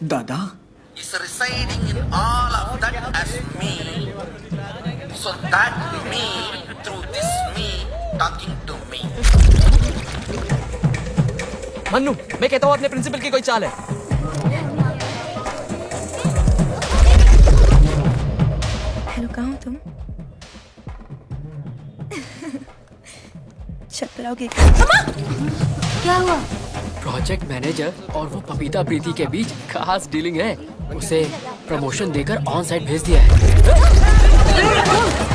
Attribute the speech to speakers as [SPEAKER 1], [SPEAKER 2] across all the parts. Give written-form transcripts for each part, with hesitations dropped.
[SPEAKER 1] दादा
[SPEAKER 2] is residing in all of that as me. So that me, through this me, talking to me.
[SPEAKER 3] Mannu, मैं कहता हूँ अपने principal की कोई चाल है।
[SPEAKER 4] हेलो, कहाँ हो तुम? छत पर आओगे?
[SPEAKER 5] क्या हुआ?
[SPEAKER 3] प्रोजेक्ट मैनेजर और वो पपीता प्रीति के बीच खास डीलिंग है। उसे प्रमोशन देकर ऑन साइट भेज दिया है।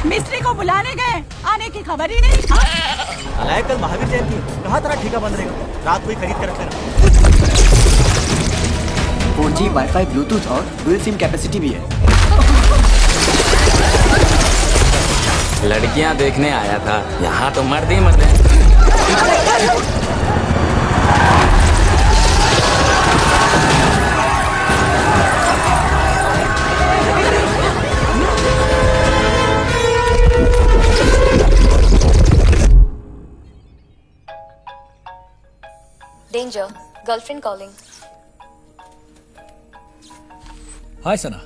[SPEAKER 6] मिस्त्री को बुलाने गए, आने की खबर ही नहीं।
[SPEAKER 7] अलाय कल महावीर जयंती, कहाँ तेरा ठेका बंद रहेगा? रात को ही खरीद कर रख लेना।
[SPEAKER 1] 4G वाईफाई ब्लूटूथ और डुअल सिम कैपेसिटी भी है।
[SPEAKER 8] लड़कियां देखने आया था, यहाँ तो मर्द ही मर्द हैं।
[SPEAKER 5] Danger, girlfriend calling.
[SPEAKER 9] Hi Sana.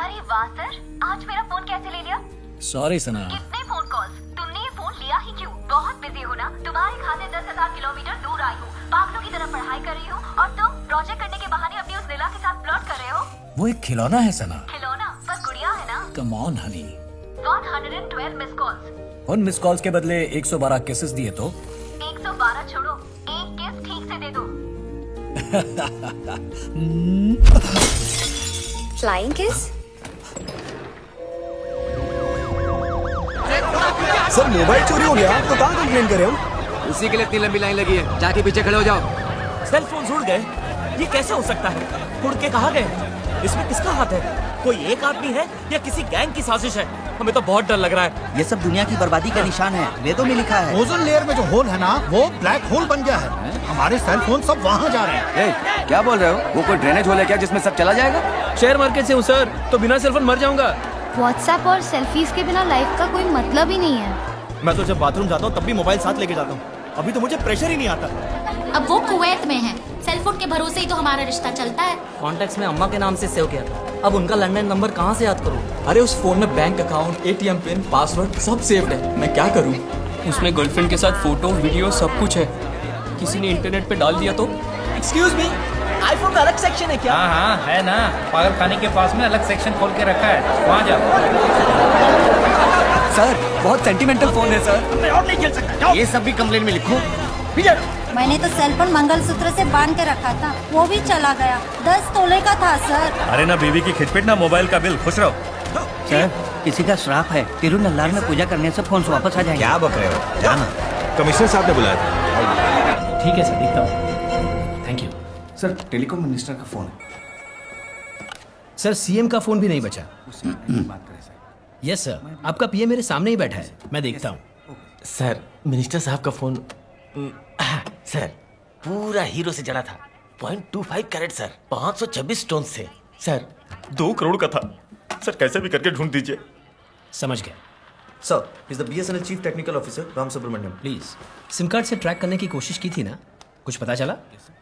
[SPEAKER 5] अरे वाह सर, आज मेरा फोन कैसे ले लिया?
[SPEAKER 9] सॉरी सना।
[SPEAKER 5] कितने फोन कॉल्स? तुमने ये फोन लिया ही क्यों? बहुत बिजी हो ना? तुम्हारे खाते 10,000 किलोमीटर दूर आई हूँ, पागलों की तरह पढ़ाई कर रही हूँ, और तुम प्रोजेक्ट करने के बहाने अपनी उस लीला के साथ फ्लर्ट कर रहे हो।
[SPEAKER 9] वो एक खिलौना है सना।
[SPEAKER 5] खिलौना? पर गुड़िया है ना?
[SPEAKER 9] Come on Honey.
[SPEAKER 5] 112 miss calls.
[SPEAKER 9] उन मिस कॉल्स के बदले 112 किसेस दिए तो
[SPEAKER 5] 112 छोड़ो, एक किस ठीक से दे दो। Flying kiss?
[SPEAKER 7] सर मोबाइल चोरी हो गया तो कहाँ कंप्लेन करें हम?
[SPEAKER 3] उसी के लिए इतनी लंबी लाइन लगी है। जाके पीछे खड़े हो जाओ।
[SPEAKER 7] सेल फोन उड़ गए, ये कैसे हो सकता है? उड़ के कहाँ गए? इसमें किसका हाथ है? कोई एक आदमी है या किसी गैंग की साजिश है? हमें तो बहुत डर लग रहा है।
[SPEAKER 10] ये सब दुनिया की बर्बादी का निशान है, वेदों में लिखा है।
[SPEAKER 11] ओजोन लेयर में जो होल है ना, वो ब्लैक होल बन गया है। हमारे सेल फोन सब वहाँ जा रहे हैं।
[SPEAKER 8] क्या बोल रहे हो? वो कोई ड्रेनेज होल है क्या जिसमें सब चला जाएगा?
[SPEAKER 3] शेयर मार्केट से हूँ सर, तो बिना सेलफोन मर जाऊंगा।
[SPEAKER 5] व्हाट्सएप और सेल्फीज के बिना लाइफ का कोई मतलब ही नहीं है।
[SPEAKER 7] मैं तो जब बाथरूम जाता हूँ तब भी मोबाइल साथ लेके जाता हूँ। अभी तो मुझे प्रेशर ही नहीं आता।
[SPEAKER 5] अब वो कुवैत में है, सेलफोन के भरोसे ही तो हमारा रिश्ता चलता है।
[SPEAKER 3] कॉन्टेक्ट्स में अम्मा के नाम से सेव किया था, अब उनका लैंडलाइन नंबर कहाँ से याद करूँ? अरे उस फोन में bank account, ATM pin, password सब सेव्ड है, मैं क्या करूँ? उसमें गर्लफ्रेंड के साथ फोटो, वीडियो सब कुछ है। किसी ने इंटरनेट पे डाल दिया तो?
[SPEAKER 7] एक्सक्यूज मी, आईफोन का अलग सेक्शन है क्या?
[SPEAKER 8] हाँ है ना, पागल खाने के पास में अलग सेक्शन खोल के रखा है, वहाँ जाओ।
[SPEAKER 1] सर बहुत सेंटिमेंटल फोन है सर।
[SPEAKER 7] मैं और नहीं खेल सकता। जाओ।
[SPEAKER 8] ये सब भी कंप्लेन में लिखो।
[SPEAKER 5] मैंने तो सेलफोन मंगलसूत्र से बांध के रखा था, वो भी चला गया। 10 तोले का था सर।
[SPEAKER 11] अरे ना बीवी की खिचपिट ना मोबाइल का बिल, खुश रहो।
[SPEAKER 10] सर किसी का श्राप है, तिरुनल्लार में पूजा करने से फोन वापस आ जाएंगे।
[SPEAKER 11] क्या बक रहे हो? जाना, कमिश्नर साहब ने बुलाया था।
[SPEAKER 9] ठीक है सर, देखता हूँ। Thank you
[SPEAKER 1] sir. Telecom minister का फोन है।
[SPEAKER 9] सर सीएम का फोन भी नहीं बचा। यस सर, आपका पीएम मेरे सामने ही बैठा है, मैं देखता हूँ।
[SPEAKER 8] सर मिनिस्टर साहब का फोन सर पूरा हीरो से जला था। 0.25 कैरेट सर, 526 स्टोन से सर।
[SPEAKER 11] 2 करोड़ का था सर, कैसे भी करके ढूंढ दीजिए।
[SPEAKER 9] समझ गया
[SPEAKER 7] sir, is the BSNL chief technical officer Ram Subramaniam.
[SPEAKER 9] Please. SIM card से ट्रैक करने की कोशिश की थी ना, कुछ पता चला?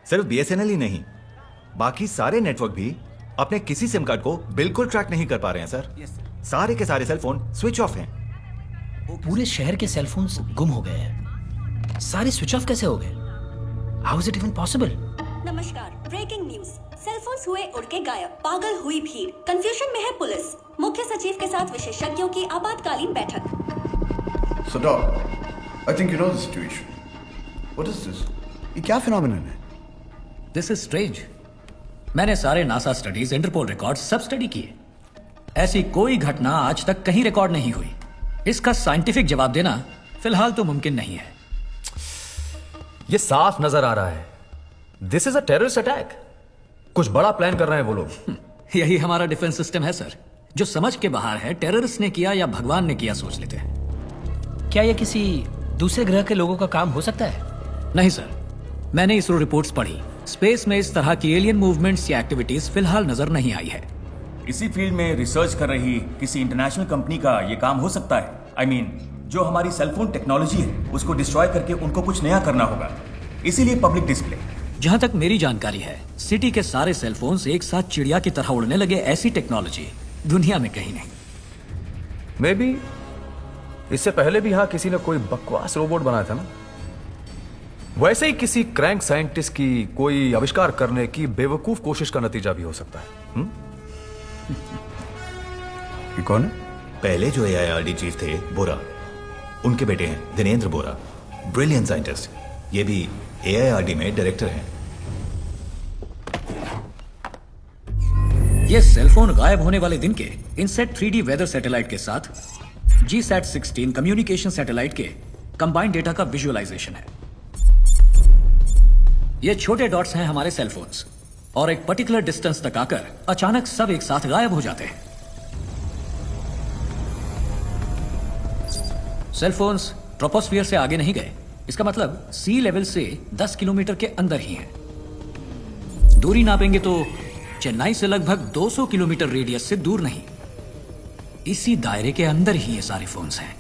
[SPEAKER 11] सिर्फ बीएसएनएल ही नहीं, बाकी सारे नेटवर्क भी अपने किसी सिम कार्ड को बिल्कुल ट्रैक नहीं कर पा रहे हैं सर। सारे के सारे सेल फोन स्विच ऑफ हैं।
[SPEAKER 9] पूरे शहर के सेल फोन्स गुम हो गए हैं। सारे स्विच ऑफ कैसे हो गए? How is it even possible?
[SPEAKER 5] नमस्कार, ब्रेकिंग न्यूज। सेलफोन्स हुए उड़ के गायब, पागल हुई भीड़, कंफ्यूजन में है पुलिस। मुख्य सचिव के साथ विशेषज्ञों की आपातकालीन बैठक।
[SPEAKER 11] So Doc, I think you know the situation. What is this? ये क्या फिनोमेनन है?
[SPEAKER 9] This is strange. मैंने सारे नासा स्टडीज, इंटरपोल रिकॉर्ड्स सब स्टडी किए। ऐसी कोई घटना आज तक कहीं रिकॉर्ड नहीं हुई। इसका साइंटिफिक जवाब देना फिलहाल तो मुमकिन नहीं है।
[SPEAKER 12] ये साफ नजर आ रहा है, this is a terrorist attack. कुछ बड़ा प्लान कर रहे हैं वो लोग।
[SPEAKER 9] यही हमारा डिफेंस सिस्टम है सर, जो समझ के बाहर है टेररिस्ट ने किया या भगवान ने किया सोच लेते हैं। क्या यह किसी दूसरे ग्रह के लोगों का काम हो सकता है? नहीं सर, मैंने इसरो रिपोर्ट्स पढ़ी। स्पेस में इस तरह की एलियन मूवमेंट्स या एक्टिविटीज फिलहाल नजर नहीं आई है।
[SPEAKER 13] इसी फील्ड में रिसर्च कर रही किसी इंटरनेशनल कंपनी का ये काम हो सकता है। I mean, जो हमारी सेलफोन टेक्नोलॉजी है उसको डिस्ट्रॉय करके उनको कुछ नया करना होगा, इसीलिए पब्लिक डिस्प्ले।
[SPEAKER 9] जहां तक मेरी जानकारी है, सिटी के सारे सेलफोन्स एक साथ चिड़िया की तरह उड़ने लगे, ऐसी टेक्नोलॉजी दुनिया में कहीं नहीं।
[SPEAKER 12] मे बी इससे पहले भी यहां किसी ने कोई बकवास रोबोट बनाया था ना। वैसे ही किसी क्रैंक साइंटिस्ट की कोई आविष्कार करने की बेवकूफ कोशिश का नतीजा भी हो सकता है।
[SPEAKER 11] ये कौन है? पहले जो AIRD चीफ थे, बोरा, उनके बेटे हैं दिनेंद्र बोरा, ब्रिलियंट साइंटिस्ट। ये भी AIRD में डायरेक्टर हैं।
[SPEAKER 9] ये सेलफोन गायब होने वाले दिन के इनसेट 3D वेदर सैटेलाइट के साथ GSAT-16 कम्युनिकेशन सैटेलाइट के कंबाइंड डेटा का विजुअलाइजेशन है। ये छोटे डॉट्स हैं हमारे सेलफोन्स, और एक पर्टिकुलर डिस्टेंस तक आकर अचानक सब एक साथ गायब हो जाते हैं। सेलफोन्स ट्रोपोस्फियर से आगे नहीं गए, इसका मतलब सी लेवल से 10 किलोमीटर के अंदर ही हैं। दूरी नापेंगे तो चेन्नई से लगभग 200 किलोमीटर रेडियस से दूर नहीं, इसी दायरे के अंदर ही ये सारे फोन्स हैं।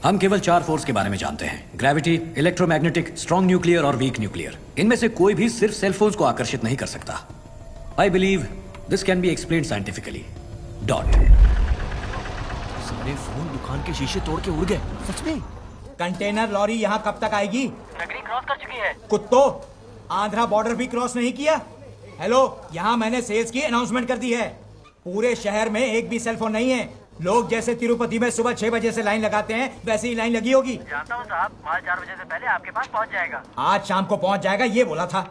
[SPEAKER 9] हम केवल 4 फोर्स के बारे में जानते हैं: ग्रेविटी, इलेक्ट्रोमैग्नेटिक, स्ट्रॉन्ग न्यूक्लियर और वीक न्यूक्लियर। इनमें से कोई भी सिर्फ सेलफोन्स को आकर्षित नहीं कर सकता। I believe this can be explained scientifically. Dot.
[SPEAKER 7] सारे फोन दुकान के शीशे तोड़ के उड़ गए। सच में?
[SPEAKER 14] कंटेनर लॉरी यहाँ कब तक आएगी?
[SPEAKER 15] नगरी क्रॉस कर चुकी है।
[SPEAKER 14] कुत्तो, आंध्रा बॉर्डर भी क्रॉस नहीं किया? हेलो, यहाँ मैंने सेल्स की अनाउंसमेंट कर दी है। पूरे शहर में एक भी सेलफोन नहीं है। लोग जैसे तिरुपति में सुबह 6 बजे से लाइन लगाते हैं, वैसे ही लाइन लगी होगी।
[SPEAKER 15] जानता हूँ साहब, माल 4 बजे से पहले आपके पास पहुँच जाएगा।
[SPEAKER 14] आज शाम को पहुँच जाएगा, ये बोला था।